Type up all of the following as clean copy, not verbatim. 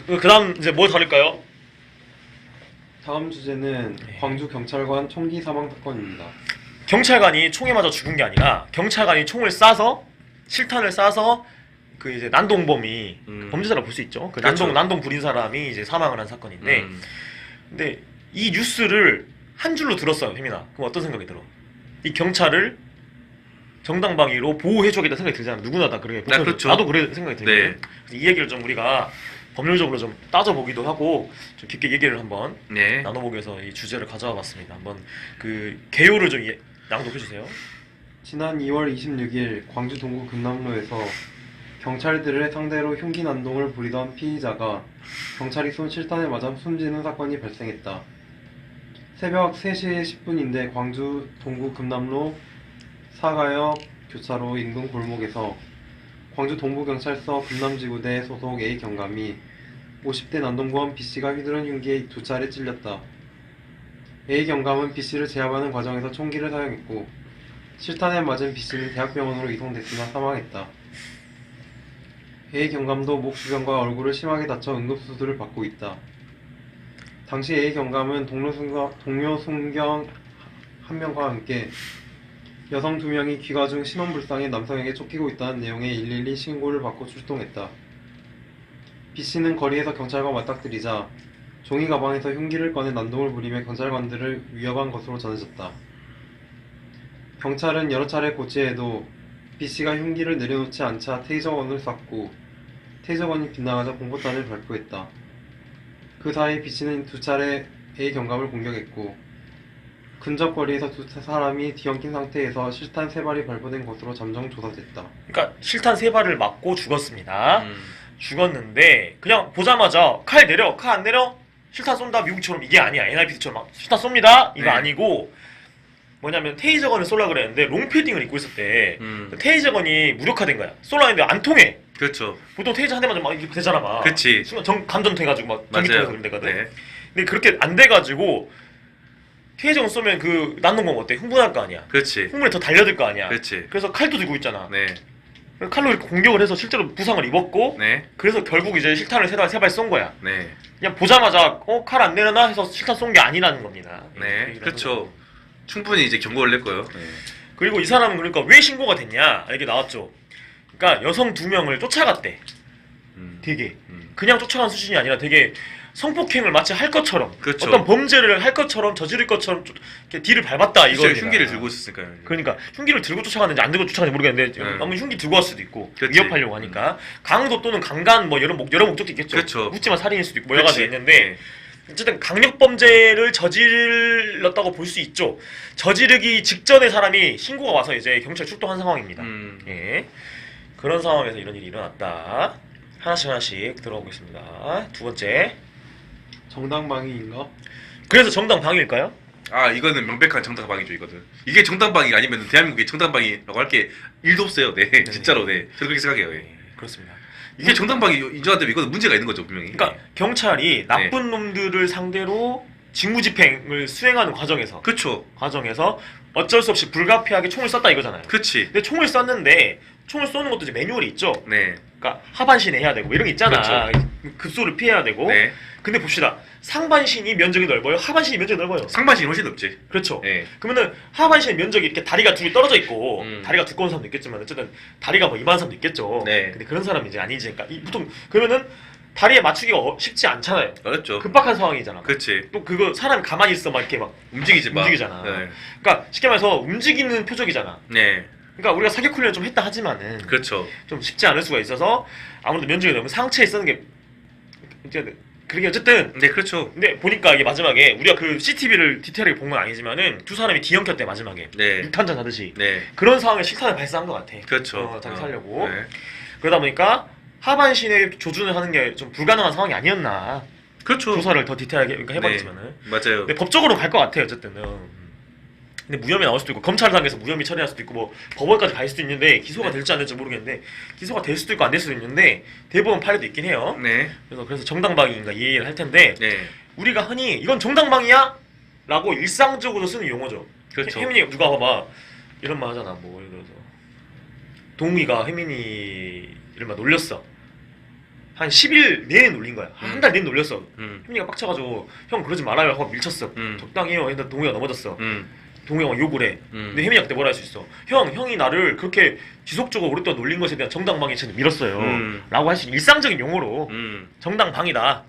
그다음 이제 뭐 다룰까요? 다음 주제는 광주 경찰관 총기 사망 사건입니다. 경찰관이 총에 맞아 죽은 게 아니라 경찰관이 총을 쏴서 실탄을 쏴서 그 이제 난동범이 범죄자라고 볼 수 있죠. 그 그렇죠. 난동 부린 사람이 이제 사망을 한 사건인데, 근데 이 뉴스를 한 줄로 들었어요, 혜민아. 그럼 어떤 생각이 들어? 이 경찰을 정당방위로 보호해줘야겠다 생각이 들잖아. 누구나 다 그렇게. 그렇죠. 나도 그래 생각이 들거든. 네. 그래서 이 얘기를 좀 우리가 법률적으로 좀 따져보기도 하고 좀 깊게 얘기를 한번 네. 나눠보기 위해서 이 주제를 가져와 봤습니다. 한번 그 개요를 좀 낭독해 주세요. 지난 2월 26일 광주 동구 금남로에서 경찰들을 상대로 흉기 난동을 부리던 피의자가 경찰이 쏜 실탄에 맞아 숨지는 사건이 발생했다. 새벽 3시 10분인데 광주 동구 금남로 사가역 교차로 인근 골목에서 광주 동부경찰서 금남지구대 소속 A 경감이 50대 난동범 B씨가 휘두른 흉기에 2차례 찔렸다. A 경감은 B씨를 제압하는 과정에서 총기를 사용했고 실탄에 맞은 B씨는 대학병원으로 이송됐으나 사망했다. A 경감도 목 주변과 얼굴을 심하게 다쳐 응급수술을 받고 있다. 당시 A 경감은 동료 순경 한 명과 함께 여성 2명이 귀가 중 신원불상의 남성에게 쫓기고 있다는 내용의 112 신고를 받고 출동했다. B씨는 거리에서 경찰과 맞닥뜨리자 종이 가방에서 흉기를 꺼내 난동을 부리며 경찰관들을 위협한 것으로 전해졌다. 경찰은 여러 차례 고지해도 B씨가 흉기를 내려놓지 않자 테이저건을 쐈고 테이저건이 빗나가자 공포탄을 발포했다. 그 사이 B씨는 2차례 A 경감을 공격했고 근접 거리에서 2사람이 뒤엉킨 상태에서 실탄 3발이 발포된 것으로 잠정 조사됐다. 그러니까 실탄 3발을 맞고 죽었습니다. 죽었는데 그냥 보자마자 칼 내려, 칼 안 내려? 실탄 쏜다. 미국처럼 이게 아니야. NIPT처럼 막 실탄 쏩니다. 이거 네. 아니고 뭐냐면 테이저건을 쏠라 그랬는데 롱패딩을 입고 있었대. 테이저건이 무력화된 거야. 쏠라 했는데 안 통해. 그렇죠. 보통 테이저 한 대만 막 이렇게 되잖아 막. 그치. 순간 감전돼가지고 막 전기 맞아요. 통해서 그런 데거든. 네. 근데 그렇게 안 돼가지고 테이저건 쏘면 그 난동범 어때? 흥분할 거 아니야. 그렇지. 흥분에 더 달려들 거 아니야. 그렇지. 그래서 칼도 들고 있잖아. 네. 그래서 칼로 이렇게 공격을 해서 실제로 부상을 입었고 네. 그래서 결국 이제 실탄을 세발 쏜 거야. 네. 그냥 보자마자 칼 안 내려나 해서 실탄 쏜 게 아니라는 겁니다. 네. 그렇죠. 충분히 이제 경고를 냈고요. 네. 그리고 이 사람은 그러니까 왜 신고가 됐냐 이게 나왔죠. 그러니까 여성 2명을 쫓아갔대. 되게 그냥 쫓아간 수준이 아니라 되게 성폭행을 마치 할 것처럼 그렇죠. 어떤 범죄를 할 것처럼 저지를 것처럼 이렇게 뒤를 밟았다 이거. 실제로 흉기를 들고 있었으니까요. 그러니까 흉기를 들고 쫓아갔는지 안 들고 쫓아갔는지 모르겠는데 아무 흉기 들고 왔을 수도 있고 그치. 위협하려고 하니까 강도 또는 강간 뭐 여러 목적도 있겠죠. 그렇죠. 묻지마 살인일 수도 있고 뭐 여러 가지 그치. 있는데 어쨌든 강력 범죄를 저질렀다고 볼 수 있죠. 저지르기 직전에 사람이 신고가 와서 이제 경찰 출동한 상황입니다. 예. 그런 상황에서 이런 일이 일어났다. 하나씩 들어보겠습니다. 두 번째. 정당방위인가? 그래서 정당 방위일까요? 아, 이거는 명백한 정당방위죠, 이거는. 이게 정당방위 아니면 대한민국의 정당방위라고 할 게 1도 없어요. 네. 진짜로. 네. 저는 그렇게 생각해요. 네. 그렇습니다. 이게 정당방위 인정한다면 이거는 문제가 있는 거죠, 분명히. 그러니까 경찰이 나쁜 놈들을 상대로 직무집행을 수행하는 그렇죠. 과정에서 어쩔 수 없이 불가피하게 총을 쐈다 이거잖아요. 그렇지. 근데 총을 쐈는데 총을 쏘는 것도 이제 매뉴얼이 있죠. 네. 그러니까 하반신 해야 되고 뭐 이런 게 있잖아. 그렇죠. 급소를 피해야 되고. 네. 근데 봅시다. 상반신이 면적이 넓어요? 하반신이 면적이 넓어요? 상반신이 훨씬 높지. 그렇죠. 네. 그러면은 하반신 면적이 이렇게 다리가 둘이 떨어져 있고 다리가 두꺼운 사람도 있겠지만 어쨌든 다리가 뭐 이만한 사람도 있겠죠. 네. 근데 그런 사람이 이제 아니지. 그러니까 보통 그러면은 다리에 맞추기가 쉽지 않잖아요. 어렵죠. 급박한 상황이잖아. 그렇지. 또 그거 사람이 가만히 있어 막 이렇게 막 움직이잖아. 네. 그러니까 쉽게 말해서 움직이는 표적이잖아. 네. 그러니까 우리가 사격 훈련 좀 했다 하지만은 그렇죠. 좀 쉽지 않을 수가 있어서 아무래도 면적이 너무 상체에 쓰는 게 이제 그게 어쨌든 네, 그렇죠. 근데 보니까 이게 마지막에 우리가 그 CCTV를 디테일하게 본 건 아니지만은 두 사람이 뒤엉켰대 마지막에. 네. 육탄전 하듯이. 네. 그런 상황에 실탄을 발사한 것 같아. 그렇죠. 자기 살려고. 네. 그러다 보니까 하반신에 조준을 하는 게 좀 불가능한 상황이 아니었나. 그렇죠. 조사를 더 디테일하게 그러니까 해봤지만은. 맞아요. 근데 법적으로는 갈 것 같아요 어쨌든은. 근데 무혐의 나올 수도 있고 검찰당에서 무혐의 처리할 수도 있고 뭐 법원까지 갈 수도 있는데 기소가 될지 안 될지 모르겠는데 기소가 될 수도 있고 안 될 수도 있는데 대법원 판례도 있긴 해요. 네. 그래서 정당방위인가 이 얘기를 할 텐데 네. 우리가 흔히 이건 정당방위야? 라고 일상적으로 쓰는 용어죠. 그렇죠. 혜민이 누가 봐봐 이런 말 하잖아. 뭐 예를 들어서 동욱이가 혜민이를 막 놀렸어. 한 10일 내내 놀린 거야. 한 달 내내 놀렸어. 음. 혜민이가 빡쳐가지고 형 그러지 말아요 하고 밀쳤어. 적당히 해요. 했는데 동우이가 넘어졌어. 동우이가 막 욕을 해. 근데 혜민이가 그때 뭐라 할 수 있어. 형이 나를 그렇게 지속적으로 오랫동안 놀린 것에 대한 정당방위 처럼 밀었어요. 라고 할 수 있는 일상적인 용어로 정당방위다.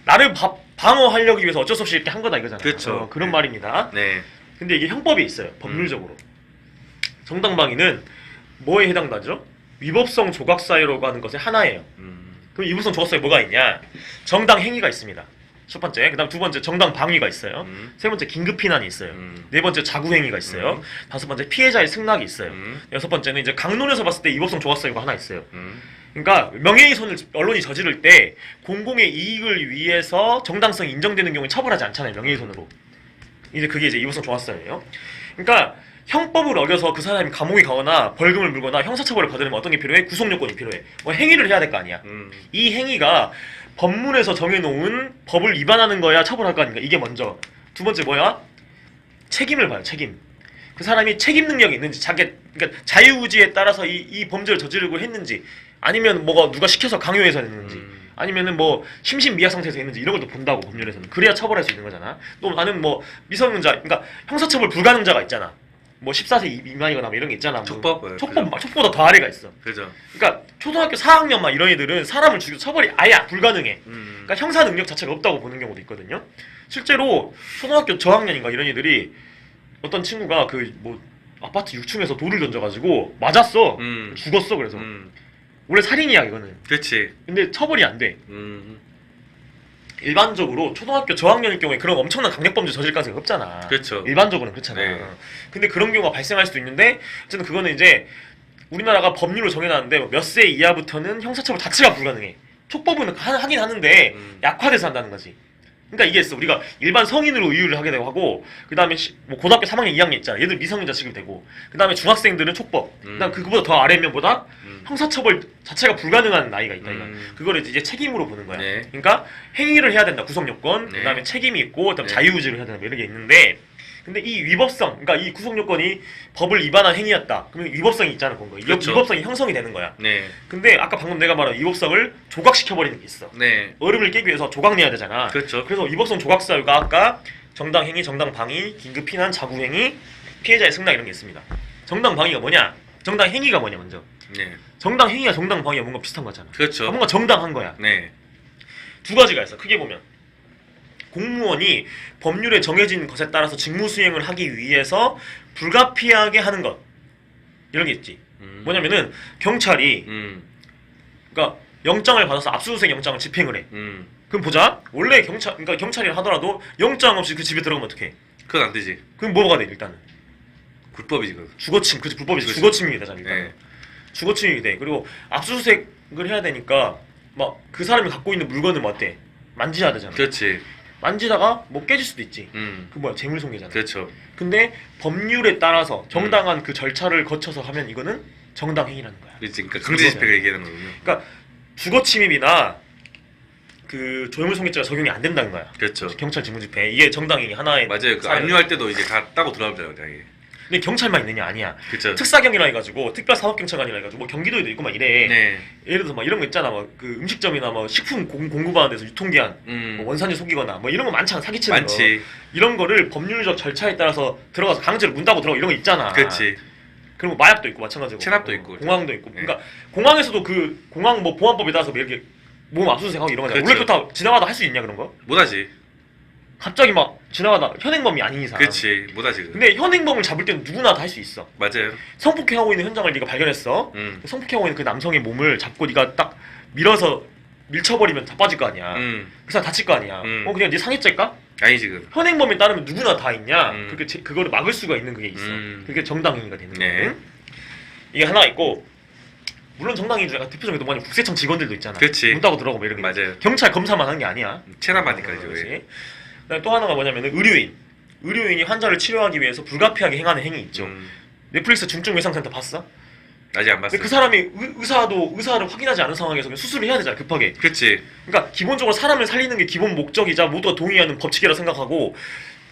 나를 방어하려기 위해서 어쩔 수 없이 이렇게 한 거다 이거잖아. 그렇죠. 그런 네. 말입니다. 네. 근데 이게 형법이 있어요. 법률적으로. 정당방위는 뭐에 해당되죠? 위법성 조각사유라고 하는 것의 하나예요. 그럼 위법성 조각사유에 뭐가 있냐? 정당 행위가 있습니다. 첫 번째, 그다음 두 번째 정당 방위가 있어요. 세 번째 긴급 피난이 있어요. 네 번째 자구 행위가 있어요. 다섯 번째 피해자의 승낙이 있어요. 여섯 번째는 이제 강론에서 봤을 때 위법성 조각사유가 하나 있어요. 그러니까 명예훼손을 언론이 저지를 때 공공의 이익을 위해서 정당성이 인정되는 경우에 처벌하지 않잖아요. 명예훼손으로. 이제 그게 이제 위법성 조각사유예요. 그러니까 형법을 어겨서 그 사람이 감옥에 가거나 벌금을 물거나 형사처벌을 받으려면 어떤 게 필요해? 구속요건이 필요해. 뭐 행위를 해야 될 거 아니야. 이 행위가 법문에서 정해놓은 법을 위반하는 거야 처벌할 거 아닌가. 이게 먼저. 두 번째 뭐야? 책임을 봐요. 책임. 그 사람이 책임 능력이 있는지, 그러니까 자유의지에 따라서 이 범죄를 저지르고 했는지, 아니면 뭐가 누가 시켜서 강요해서 했는지, 아니면은 뭐 심신미약 상태에서 했는지 이런 걸 또 본다고 법률에서는. 그래야 처벌할 수 있는 거잖아. 또 나는 뭐 미성년자, 그러니까 형사처벌 불가능자가 있잖아. 뭐 14세 미만이거나 뭐 이런 게 있잖아. 촉법? 뭐 촉법보다 더 아래가 있어. 그죠. 그러니까 초등학교 4학년 막 이런 애들은 사람을 죽여도 처벌이 아예 불가능해. 그러니까 형사 능력 자체가 없다고 보는 경우도 있거든요. 실제로 초등학교 저학년인가 이런 애들이 어떤 친구가 그 뭐 아파트 6층에서 돌을 던져가지고 맞았어. 죽었어. 그래서 원래 살인이야 이거는. 그렇지. 근데 처벌이 안 돼. 일반적으로 초등학교 저학년일 경우에 그런 엄청난 강력범죄 저질 가능성이 없잖아. 그렇죠. 일반적으로는 그렇잖아. 네. 근데 그런 경우가 발생할 수도 있는데 어쨌든 그거는 이제 우리나라가 법률을 정해놨는데 몇 세 이하부터는 형사처벌 자체가 불가능해. 촉법은 하긴 하는데 약화돼서 한다는 거지. 그러니까 이게 있어. 우리가 일반 성인으로 의유를 하게 되고 하고 그 다음에 뭐 고등학교 3학년 2학년 있잖아. 얘들 미성년자 취급되고 그 다음에 중학생들은 촉법. 그다음 그거보다 더 아래면보다 형사처벌 자체가 불가능한 나이가 있다. 그거를 이제 책임으로 보는 거야. 네. 그러니까 행위를 해야 된다. 구속요건. 네. 그 다음에 책임이 있고 그다음 네. 자유의지를 해야 된다. 뭐 이런 게 있는데 근데 이 위법성, 그러니까 이 구속요건이 법을 위반한 행위였다. 그러면 위법성이 있잖아. 그런 거. 그렇죠. 위법성이 형성이 되는 거야. 네. 근데 아까 방금 내가 말한 위법성을 조각시켜버리는 게 있어. 네. 얼음을 깨기 위해서 조각 내야 되잖아. 그렇죠. 그래서 위법성 조각사유가 아까 정당행위, 정당방위, 긴급피난, 자구행위, 피해자의 승낙 이런 게 있습니다. 정당방위가 뭐냐? 정당행위가 뭐냐 먼저. 네. 정당행위와 정당방위가 뭔가 비슷한 거잖아. 그렇죠. 뭔가 정당한 거야. 네. 두 가지가 있어. 크게 보면 공무원이 법률에 정해진 것에 따라서 직무 수행을 하기 위해서 불가피하게 하는 것 이런 게 있지. 뭐냐면은 경찰이 그러니까 영장을 받아서 압수수색 영장을 집행을 해. 그럼 보자. 원래 그러니까 경찰이 하더라도 영장 없이 그 집에 들어가면 어떡해? 그건 안 되지. 그럼 뭐가 돼 일단은? 불법이지 그거. 주거침, 그치 불법이지. 그치. 주거침입이 되잖아 일단. 네. 주거침입이 돼. 그리고 압수수색을 해야 되니까 막 그 사람이 갖고 있는 물건을 뭐 어때? 만지셔야 되잖아. 그렇지. 만지다가 뭐 깨질 수도 있지. 그 뭐야 재물손괴잖아. 그렇죠. 근데 법률에 따라서 정당한 그 절차를 거쳐서 하면 이거는 정당행위라는 거야. 그렇지. 그러니까 강제 집행을 얘기하는 거군요. 그러니까 주거침입이나 그 조물손괴죄가 적용이 안 된다는 거야. 그렇죠. 경찰 직무집행 이게 정당행위 하나의 맞아요. 그 사례. 압류할 때도 이제 다 따고 들어가잖아요. 이게. 근데 경찰만 있느냐 아니야. 그렇죠. 특사경이라 해가지고 특별사법경찰관이라 해가지고 뭐 경기도에도 있고 막 이래. 네. 예를 들어서 막 이런 거 있잖아. 막 그 음식점이나 뭐 식품 공급하는 데서 유통기한 뭐 원산지 속이거나 뭐 이런 거 많잖아. 사기치는 많지. 거. 이런 거를 법률적 절차에 따라서 들어가서 강제로 문 닫고 들어가 이런 거 있잖아. 그렇지. 그리고 마약도 있고 마찬가지고. 체납도 있고. 공항도 있고. 네. 그러니까 공항에서도 그 공항 뭐 보안법에 따라서 뭐 이렇게 몸 압수수색하고 이런 거잖아. 그렇죠. 원래 그렇다 지나가다 할 수 있냐 그런 거? 못하지. 갑자기 막 지나가다 현행범이 아닌 이상. 그렇지. 못하지. 그거. 근데 현행범을 잡을 때는 누구나 다 할 수 있어. 맞아요. 성폭행하고 있는 현장을 네가 발견했어. 성폭행하고 있는 그 남성의 몸을 잡고 네가 딱 밀어서 밀쳐버리면 자빠질 거 아니야. 그 사람 다칠 거 아니야. 그냥 네 상해죄일까? 아니지 그. 현행범에 따르면 누구나 다 있냐? 그거를 막을 수가 있는 그게 있어. 그게 정당행위가 되는 네. 거거든. 이게 하나 있고 물론 정당행위 중에 대표적으로 뭐냐 국세청 직원들도 있잖아. 그렇지. 문 따고 들어가고 뭐 이런 게. 맞아요. 경찰 검사만 하는 게 아니야. 체납하니까 이제. 그렇지. 그다음에 또 하나가 뭐냐면은 의료인이 환자를 치료하기 위해서 불가피하게 행하는 행위 있죠. 넷플릭스 중증외상센터 봤어? 아직 안 봤어. 근데 그 사람이 의사를 확인하지 않은 상황에서 그냥 수술을 해야 되잖아 급하게. 그렇지. 그러니까 기본적으로 사람을 살리는 게 기본 목적이자 모두가 동의하는 법칙이라 생각하고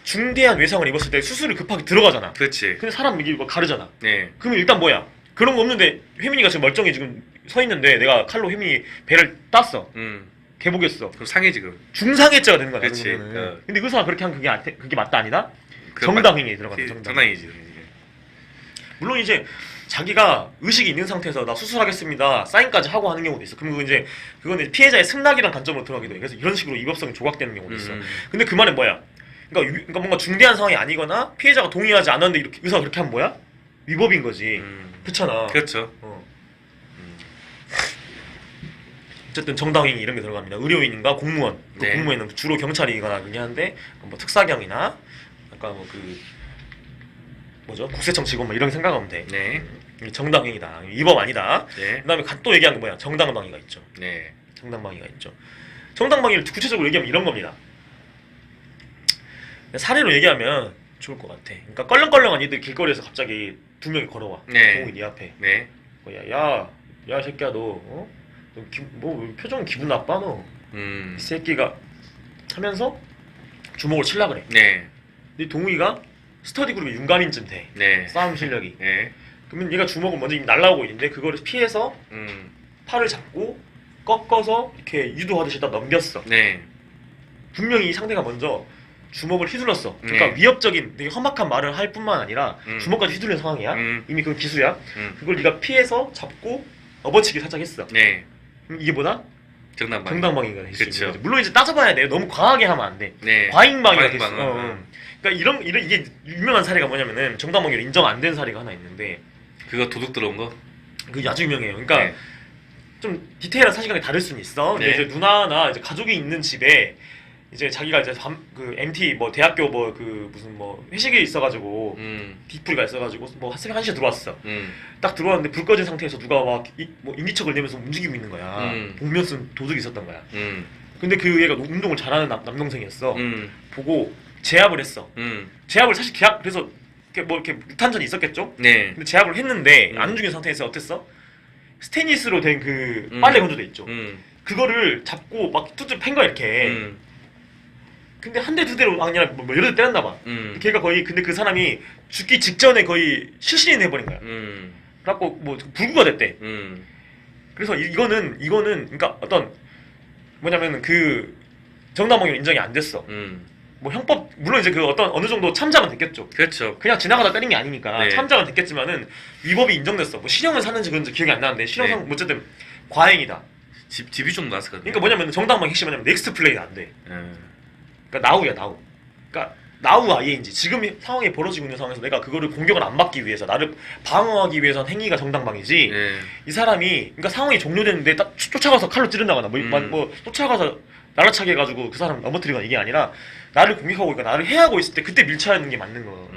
중대한 외상을 입었을 때 수술을 급하게 들어가잖아. 그렇지. 근데 사람 이게 뭐 가르잖아. 네. 그러면 일단 뭐야? 그런 거 없는데 혜민이가 지금 멀쩡히 지금 서 있는데 내가 칼로 혜민이 배를 땄어. 개복했어. 그럼 상해지 그럼. 중상해죄가 되는 거야. 그렇지. 그러면은. 근데 의사가 그렇게 한 그게 맞다 아니다? 그건 정당행위에 들어가는 정당. 정당이지. 물론 이제 자기가 의식이 있는 상태에서 나 수술하겠습니다 사인까지 하고 하는 경우도 있어. 그럼 그거는 피해자의 승낙이란 관점으로 들어가기도 해. 그래서 이런 식으로 위법성이 조각되는 경우도 있어. 근데 그 말은 뭐야? 그러니까 뭔가 중대한 상황이 아니거나 피해자가 동의하지 않았는데 이렇게 의사가 그렇게 하면 뭐야? 위법인 거지. 그렇잖아. 그렇죠. 어쨌든 정당행위 이런 게 들어갑니다. 의료인과 공무원. 네. 공무원은 주로 경찰이거나 그게 한데 뭐 특사경이나 아까 뭐 국세청 직원 뭐 이런 생각하면 돼. 네. 정당행위다. 위법 아니다. 네. 그다음에 또 얘기한 게 뭐야? 정당방위가 있죠. 네. 정당방위가 있죠. 정당방위를 구체적으로 얘기하면 이런 겁니다. 사례로 얘기하면 좋을 것 같아. 그러니까 껄렁껄렁한 이들 길거리에서 갑자기 두 명이 걸어와. 네. 동욱이 네 앞에. 네. 야 새끼야 너 표정 기분 나빠 너. 이 새끼가 하면서 주먹을 칠라 그래. 네. 근데 동욱이가 스터디 그룹의 윤감인쯤 돼. 네. 싸움 실력이. 네. 그러면 얘가 주먹을 먼저 이미 날라오고 있는데 그거를 피해서 팔을 잡고 꺾어서 이렇게 유도하듯이 딱 넘겼어. 네. 분명히 이 상대가 먼저 주먹을 휘둘렀어. 그러니까 네. 위협적인 되게 험악한 말을 할 뿐만 아니라 주먹까지 휘둘린 상황이야. 이미 그건 기수야. 그걸 네가 피해서 잡고 업어치기 살짝 했어. 네. 그럼 이게 뭐다? 정당방위. 정당방위가 될 수 있는 그쵸. 거지. 물론 이제 따져봐야 돼. 너무 과하게 하면 안 돼. 네. 과잉방위가 될 수 과잉방위. 있어. 그러니까 이게 유명한 사례가 뭐냐면은 정당방위로 인정 안 된 사례가 하나 있는데 그거 도둑 들어온 거? 그게 아주 유명해요. 그러니까 네. 좀 디테일한 사실관계 다를 수는 있어. 근데 네. 이제 누나나 이제 가족이 있는 집에 이제 자기가 이제 MT 뭐 대학교 무슨 회식이 있어가지고 뒷풀이가 있어가지고 뭐 새벽 1시에 들어왔어. 딱 들어왔는데 불 꺼진 상태에서 누가 막 인기척을 내면서 움직이고 있는 거야. 복면 쓴 도둑이 있었던 거야. 근데 그 얘가 운동을 잘하는 남동생이었어. 보고 제압을 했어. 제압을 사실 그래서 이렇게 무탄전이 있었겠죠? 네. 근데 제압을 했는데 안 움직인 상태에서 어땠어? 스테인리스로 된 그 빨래 건조대 있죠. 그거를 잡고 막 뚜뚜 팬 거야 이렇게. 근데 한 대 두 대로 아니라 뭐 여러 대 때렸나 봐. 걔가 거의 근데 그 사람이 죽기 직전에 거의 실신이 돼버린 거야. 그래갖고 뭐 불구가 됐대. 그래서 이거는 그러니까 어떤 뭐냐면은 그 정당방위로 인정이 안 됐어. 뭐 형법 물론 이제 그 어떤 어느 정도 참작은 됐겠죠. 그렇죠. 그냥 지나가다 때린 게 아니니까 네. 참작은 됐겠지만은 위법이 인정됐어. 뭐 실형을 샀는지 그런지 기억이 안 나는데 실형상 네. 어쨌든 과잉이다. 집이 좀 나왔을 그러니까 뭐냐면 정당방위 핵심이 뭐냐면 넥스트 플레이가 안 돼. 음. 그러니까 나우야 나우. 그러니까 나우 ING 지금 상황이 벌어지고 있는 상황에서 내가 그거를 공격을 안 받기 위해서 나를 방어하기 위해서 행위가 정당방위지. 네. 이 사람이 그러니까 상황이 종료됐는데 딱 쫓아가서 칼로 찌른다거나 뭐 쫓아가서 날라차게 해가지고 그 사람 넘어뜨리거나 이게 아니라 나를 공격하고 있거나 나를 해하고 있을 때 그때 밀쳐하는 게 맞는 거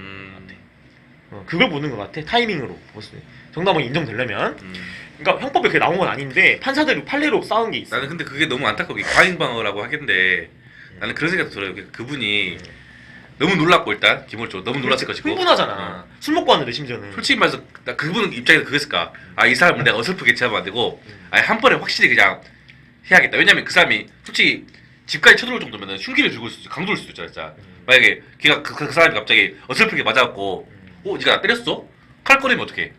같아. 그걸 보는 것 같아. 타이밍으로 봤을 때 정당방위 인정되려면. 그러니까 형법에 그게 나온 건 아닌데 판사들이 판례로 쌓은 게 있어. 나는 근데 그게 너무 안타깝게 과잉방어라고 하겠는데 나는 그런 생각도 들어요. 그분이 너무 놀랐고 일단 기본적으로 너무 놀랐을 것이고 흥분하잖아. 술 먹고 왔는데 심지어는. 솔직히 말해서 나 그분 입장에서 그랬을까? 아 이 사람을 내가 어설프게 제하면 안 되고 아예 한 번에 확실히 그냥 해야겠다. 왜냐면 그 사람이 솔직히 집까지 쳐들어올 정도면 흉기를 들고 있을 수, 강도일 수도 있잖아. 진짜. 만약에 걔가 그 사람이 갑자기 어설프게 맞아갖고 네가 나 때렸어? 칼 꺼내면 어떡해?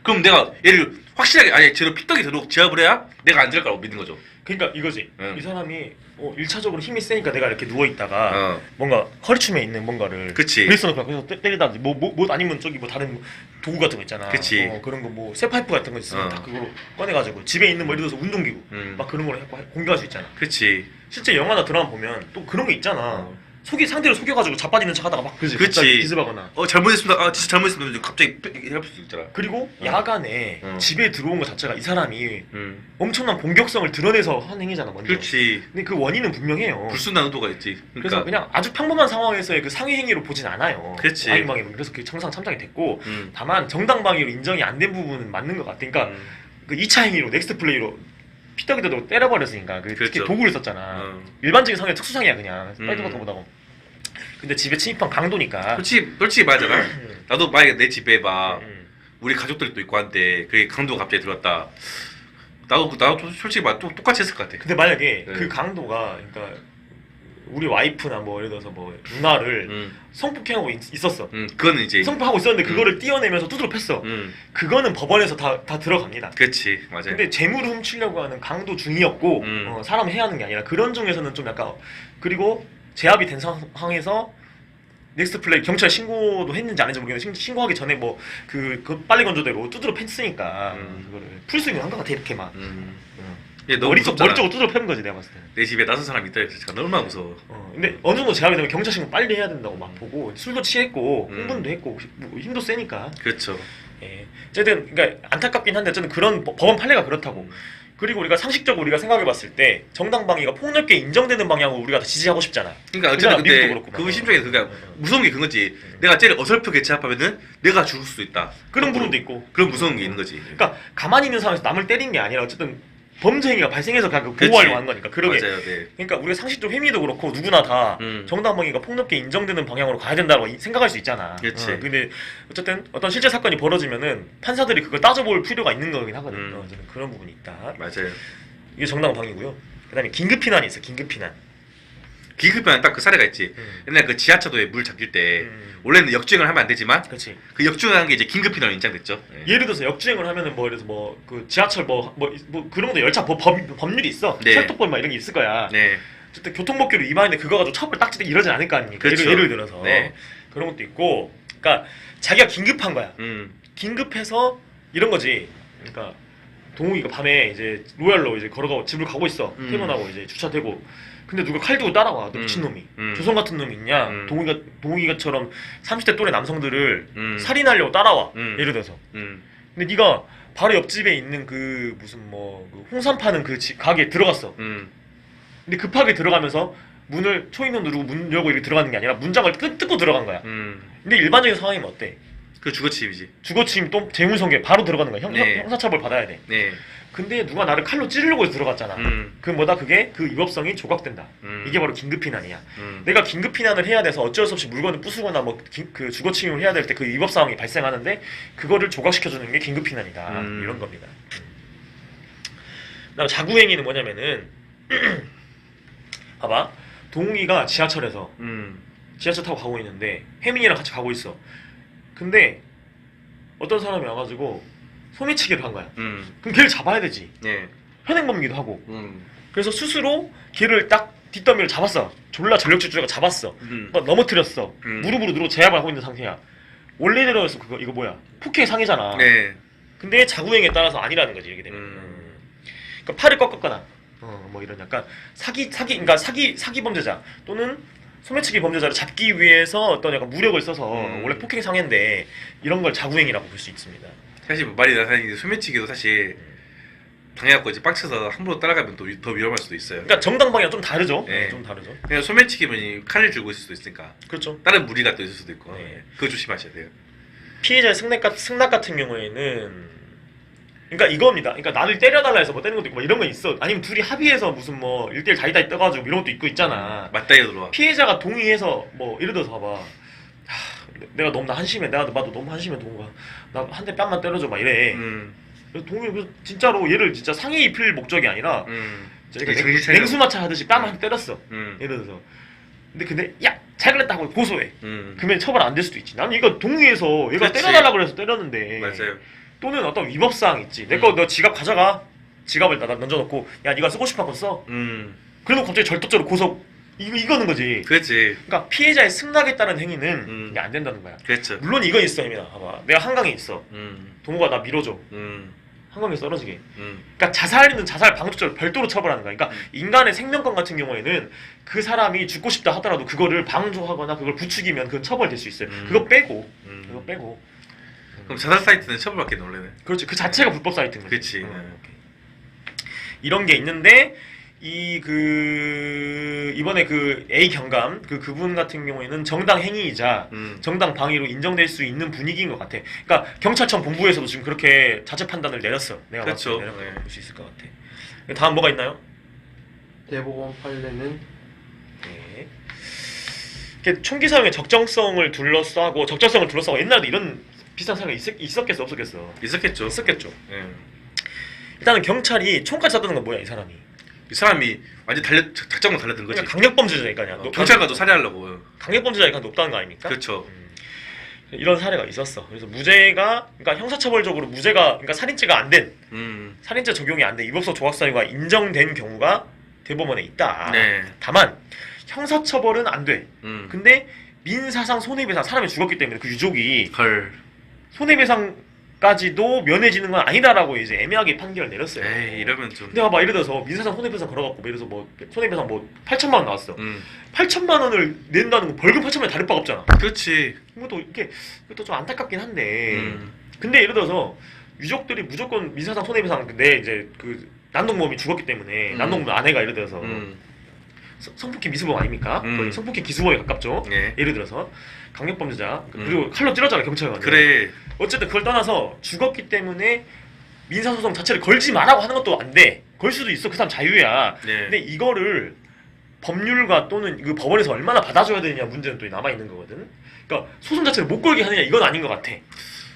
그럼 내가 얘를 확실하게 아예 제로 핏떡이 들어오고 제압을 해야 내가 안 될 거라고 믿는 거죠. 그러니까 이거지. 응. 이 사람이 1차적으로 힘이 세니까 내가 이렇게 누워있다가 뭔가 허리춤에 있는 뭔가를 그치. 그래서 때리다든지 뭐 아니면 저기 뭐 다른 도구 같은 거 있잖아. 그치. 그런 거 뭐 쇠파이프 같은 거 있으면 다 그거로 꺼내가지고 집에 있는 뭐 예를 들어서 운동기구 막 그런 걸 해갖고 공격할 수 있잖아. 그치. 실제 영화나 드라마 보면 또 그런 게 있잖아. 상대를 속여가지고 자빠지는 척하다가 막 그치. 갑자기 기습하거나. 잘못했습니다. 진짜 잘못했습니다. 갑자기 해볼 수 있잖아. 그리고 야간에 집에 들어온 것 자체가 이 사람이 음. 엄청난 공격성을 드러내서 한 행위잖아 먼저. 그렇지. 근데 그 원인은 분명해요. 불순한 의도가 있지. 그래서 그냥 아주 평범한 상황에서의 그 상위 행위로 보진 않아요. 그치. 과잉방위. 그래서 그 청상 참작이 됐고 다만 정당방위로 인정이 안 된 부분은 맞는 것 같아. 그러니까 그 2차 행위로 넥스트 플레이로 피떡이도 때려버렸으니까 특히 그렇죠. 도구를 썼잖아. 일반적인 상해 특수상이야 그냥 스파이더 같은 거보다고. 근데 집에 침입한 강도니까. 솔직히 말하잖아. 나도 만약에 내 집에 막 우리 가족들도 있고 한데 그게 강도가 갑자기 들어왔다. 나도 솔직히 말 똑같이 했을 것 같아. 근데 만약에 네. 그 강도가 그러니까 우리 와이프나 뭐 예를 들어서 뭐 누나를 음. 성폭행하고 있었어. 그거는 이제. 성폭하고 있었는데 그거를 띄어내면서 두드려 팼어. 그거는 법원에서 다 들어갑니다. 그렇지, 맞아요. 근데 재물을 훔치려고 하는 강도 중이었고 사람 해야 하는 게 아니라 그런 중에서는 좀 약간 그리고 제압이 된 상황에서 넥스트 플레이 경찰 신고도 했는지 안 했는지 모르겠는데 신고하기 전에 뭐 그 빨리 건조대로 두드려 팼으니까 그거를 풀 수 있는 한 것 같아 이렇게 막 얘 너무 머리 쪽 무섭잖아. 머리 쪽으로 두드려 패는 거지 내가 봤을 때는. 내 집에 낯선 사람 있다 해서 제가 얼마나 무서워. 근데 어느 정도 제압이 되면 경찰 신고 빨리 해야 된다고 막 보고 술도 취했고 흥분도 했고 뭐 힘도 세니까. 그렇죠. 예. 어쨌든 그러니까 안타깝긴 한데 어쨌든 그런 법원 판례가 그렇다고. 그리고 우리가 상식적으로 우리가 생각해봤을 때 정당방위가 폭력계 인정되는 방향으로 우리가 다 지지하고 싶잖아. 그러니까 그잖아, 어쨌든 미국도 근데 그렇고 그거 막. 심정이 그러니까 무서운 게 그거지. 내가 제일 어설프게 제압하면은 내가 죽을 수도 있다. 그런 거꾸로. 부분도 있고. 그런 무서운 게 있는 거지. 그러니까 가만히 있는 상황에서 남을 때린 게 아니라 어쨌든 범죄 행위가 발생해서 그냥 보호하려고 하는 거니까. 그러게. 맞아요, 네. 그러니까 우리가 상식적 회미도 그렇고 누구나 다 정당방위가 폭력계 인정되는 방향으로 가야 된다고 생각할 수 있잖아. 그치. 근데 어쨌든 어떤 실제 사건이 벌어지면은 판사들이 그걸 따져볼 필요가 있는 거긴 하거든. 어쨌든 그런 부분이 있다. 맞아요. 이게 정당방위고요. 그다음에 긴급 피난이 있어. 긴급 피난. 기급변 딱 그 사례가 있지. 옛날 그 지하차도에 물 잠길 때 원래는 역주행을 하면 안 되지만 그렇지. 그 역주행한 게 이제 긴급 피난으로 인정됐죠. 예. 예를 들어서 역주행을 하면은 뭐 예를 들어서 뭐 그 지하철 뭐 그런 것도 열차 법률이 있어. 네. 철도법 막 이런 게 있을 거야. 네. 어쨌든 교통법규를 위반했는데 그거 가지고 처벌 딱지대 이러진 않을 거 아닙니까? 그렇죠. 예를 들어서 네. 그런 것도 있고. 그러니까 자기가 긴급한 거야. 긴급해서 이런 거지. 그러니까 동욱이가 밤에 이제 로얄로 이제 걸어가고 집을 가고 있어. 퇴근하고 이제 주차되고. 근데 누가 칼 들고 따라와. 너 미친놈이. 조선 같은 놈이 있냐? 동욱이가처럼 30대 또래 남성들을 살인하려고 따라와. 예를 들어서. 근데 네가 바로 옆집에 있는 그 무슨 뭐 그 홍삼 파는 그 가게에 들어갔어. 근데 급하게 들어가면서 문을 초인원 누르고 문 열고 이렇게 들어가는 게 아니라 문장을 뜯고 들어간 거야. 근데 일반적인 상황이면 어때? 그 주거침이지. 주거침 또 재물손괴 바로 들어가는 거야. 네. 형사처벌 받아야 돼. 네. 근데 누가 나를 칼로 찌르려고 해서 들어갔잖아. 그 뭐다 그게 그 위법성이 조각된다. 이게 바로 긴급피난이야. 내가 긴급피난을 해야 돼서 어쩔 수 없이 물건을 부수거나 뭐 그 주거침입을 해야 될 때 그 위법 상황이 발생하는데 그거를 조각시켜주는 게 긴급피난이다. 이런 겁니다. 그다음 자구행위는 뭐냐면은 봐봐. 동욱이가 지하철에서 지하철 타고 가고 있는데 혜민이랑 같이 가고 있어. 근데 어떤 사람이 와가지고 소매치기를 한 거야. 그럼 걔를 잡아야 되지. 네. 현행범이기도 하고. 그래서 스스로 걔를 딱 뒷더미를 잡았어. 졸라 전력 질주가 잡았어. 막 넘어뜨렸어. 무릎으로 누르고 제압을 하고 있는 상태야. 원래대로였어. 그거 이거 뭐야? 폭행 상해잖아. 네. 근데 자구행에 따라서 아니라는 거지 이렇게 되면. 그러니까 팔을 꺾었거나, 뭐 이런 약간 그러니까 사기 범죄자 또는 소매치기 범죄자를 잡기 위해서 어떤 약간 무력을 써서 원래 폭행 상해인데 이런 걸 자구행이라고 볼 수 있습니다. 사실 뭐 말이 나사니 소매치기도 사실 당해갖고 이제 빡쳐서 함부로 따라가면 또 더 위험할 수도 있어요. 그러니까 정당방위랑 좀 다르죠. 네. 좀 다르죠. 그냥 소매치기면 칼을 들고 있을 수도 있으니까 그렇죠. 다른 무리가 또 있을 수도 있고. 네. 그거 조심하셔야 돼요. 피해자의 승낙 같은 경우에는 그러니까 이겁니다. 그러니까 나를 때려달라 해서 뭐 때리는 것도 있고 뭐 이런 거 있어. 아니면 둘이 합의해서 무슨 뭐 1대1 다이다이 떠가지고 이런 것도 있잖아. 맞다이가 들어와. 피해자가 동의해서 뭐 예를 들어서 봐봐. 내가 너무 한심해. 나도 너무 한심해 동우가. 나 한 대 뺨만 때려줘 막 이래. 동욱이 진짜로 얘를 진짜 상해 입힐 목적이 아니라 되게 정신 차려. 냉수마차 하듯이 뺨 한 대 때렸어. 예를 들어서. 근데 야 잘 그랬다고 고소해. 그러면 처벌 안 될 수도 있지. 나는 이거 동의해서 얘가 그렇지. 때려달라고 그래서 때렸는데. 맞아요. 또는 어떤 위법사항 있지. 내 거 너 지갑 가져가. 지갑을 나 던져놓고 야 네가 쓰고 싶은 거 써. 그래놓고 갑자기 절도죄로 고소. 이거는 거지. 그렇지. 그러니까 피해자의 승낙에 따른 행위는 이게 안 된다는 거야. 그렇죠. 물론 이건 있어, 예민아. 봐봐. 내가 한강에 있어. 동우가 나 밀어줘. 한강에 떨어지게. 그러니까 자살은 자살 방조죄로 별도로 처벌하는 거야. 그러니까 인간의 생명권 같은 경우에는 그 사람이 죽고 싶다 하더라도 그거를 방조하거나 그걸 부추기면 그건 처벌될 수 있어요. 그거 빼고. 그럼 자살 사이트는 처벌받겠네 원래는. 그렇지. 그 자체가 불법 사이트인 거지. 그렇지. 이런 게 있는데 이번에 그 A 경감 그분 같은 경우에는 정당 행위이자 정당 방위로 인정될 수 있는 분위기인 것 같아. 그러니까 경찰청 본부에서도 지금 그렇게 자체 판단을 내렸어. 내가 그렇죠. 볼 수 있을 것 같아. 다음 뭐가 있나요? 대법원 판례는 네. 이렇게 총기 사용의 적정성을 둘러싸고 옛날에도 이런 비슷한 사례가 있었겠어 없었겠어? 있었겠죠. 있었겠죠. 예. 일단은 경찰이 총까지 쐈다는 건 뭐야 이 사람이? 이 사람이 완전 작정으로 달려든 거지. 그러니까 강력범죄자니까 그냥 경찰관도 살해하려고. 강력범죄자니까 높다는 거 아닙니까? 그렇죠. 이런 사례가 있었어. 그래서 무죄가 그러니까 형사처벌적으로 무죄가 그러니까 살인죄가 안 된 살인죄 적용이 안 된 위법성 조각사유가 인정된 경우가 대법원에 있다. 네. 다만 형사처벌은 안 돼. 근데 민사상 손해배상 사람이 죽었기 때문에 그 유족이 헐. 손해배상까지도 면해지는 건 아니다라고 이제 애매하게 판결을 내렸어요. 에이 이러면 좀. 근데 봐봐 예를 들어서 민사상 손해배상 걸어갖고 예를 들어서 뭐 손해배상 뭐 8천만 원 나왔어. 8천만 원을 낸다는 건 벌금 8천만 원이 다를 바가 없잖아. 그렇지. 이것도 좀 안타깝긴 한데. 근데 예를 들어서 유족들이 무조건 민사상 손해배상 근데 이제 그 난동범이 죽었기 때문에 난동범 아내가 예를 들어서 성폭행 미수범 아닙니까? 거의 성폭행 기수범에 가깝죠. 예. 예를 들어서 강력범죄자 그리고 칼로 찔렀잖아 경찰관이. 그래. 어쨌든 그걸 떠나서 죽었기 때문에 민사소송 자체를 걸지 말라고 하는 것도 안 돼. 걸 수도 있어. 그 사람 자유야. 네. 근데 이거를 법률가 또는 그 법원에서 얼마나 받아줘야 되느냐 문제는 또 남아 있는 거거든. 그러니까 소송 자체를 못 걸게 하느냐 이건 아닌 것 같아.